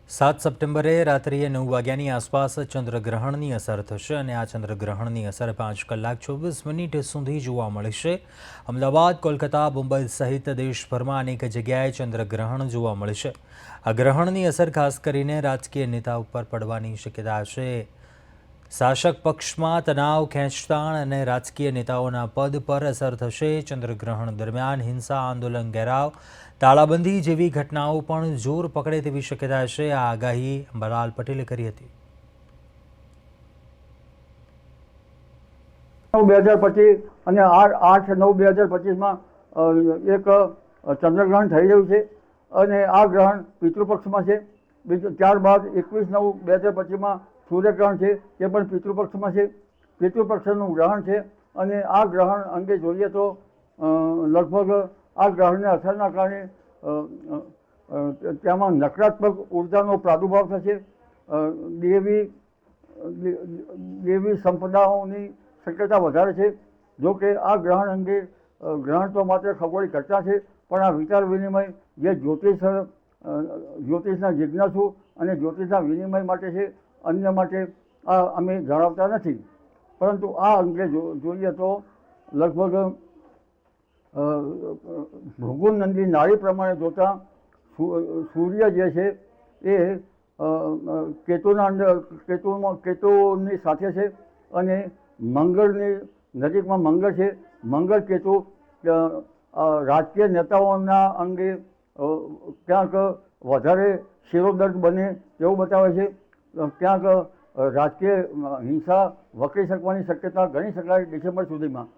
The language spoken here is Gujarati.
7 સપ્ટેમ્બરે રાત્રિએ 9 વાગ્યાની આસપાસ ચંદ્રગ્રહણની અસર થશે અને આ ચંદ્રગ્રહણની અસર 5 કલાક 24 મિનિટ સુધી જોવા મળશે। અમદાવાદ, કોલકાતા, મુંબઈ સહિત દેશભરમાં અનેક જગ્યાએ ચંદ્રગ્રહણ જોવા મળશે। આ ગ્રહણની અસર ખાસ કરીને રાજકીય નેતા ઉપર પડવાની શક્યતા છે। શાસક પક્ષમાં તણાવ, ખેંચતાણ અને રાજકીય નેતાઓના પદ પર અસર થશે। ચંદ્રગ્રહણ દરમિયાન હિંસા, આંદોલન, ઘેરાવ, તાળાબંધી જેવી ઘટનાઓ પણ જોર પકડે તેવી શક્યતા છે। આ આગાહી અંબાલાલ પટેલે કરી હતી। 2025 અને 8/9/2025માં એક ચંદ્રગ્રહણ થઈ રહ્યું છે અને આ ગ્રહણ પિતૃપક્ષમાં છે। બીજું ત્યારબાદ 21/9/2025માં સૂર્યગ્રહણ છે, તે પણ પિતૃપક્ષમાં છે। પિતૃપક્ષનું ગ્રહણ છે અને આ ગ્રહણ અંગે જોઈએ તો લગભગ આ ગ્રહણની અસરના કારણે તેમાં નકારાત્મક ઉર્જાનો પ્રાદુર્ભાવ થશે। દેવી સંપદાઓની શક્યતા વધારે છે। જો કે આ ગ્રહણ અંગે ગ્રહણ તો માત્ર ખગોળી ઘટના છે, પણ આ વિચાર વિનિમય જે જ્યોતિષના જિજ્ઞાસુ અને જ્યોતિષના વિનિમય માટે છે, અન્ય માટે આ અમે જણાવતા નથી। પરંતુ આ અંગે જોઈએ તો લગભભગ ભૃગુ નંદી નાળી પ્રમાણે જોતા સૂર્ય જે છે એ કેતુની સાથે છે અને મંગળની નજીકમાં મંગળ છે। મંગળ કેતુ રાજકીય નેતાઓના અંગે ક્યાંક વધારે શિરોદર્દ બને તેવું બતાવે છે। ક્યાંક રાજકીય હિંસા વકરી શકવાની શક્યતા ગણી શકાય ડિસેમ્બર સુધીમાં।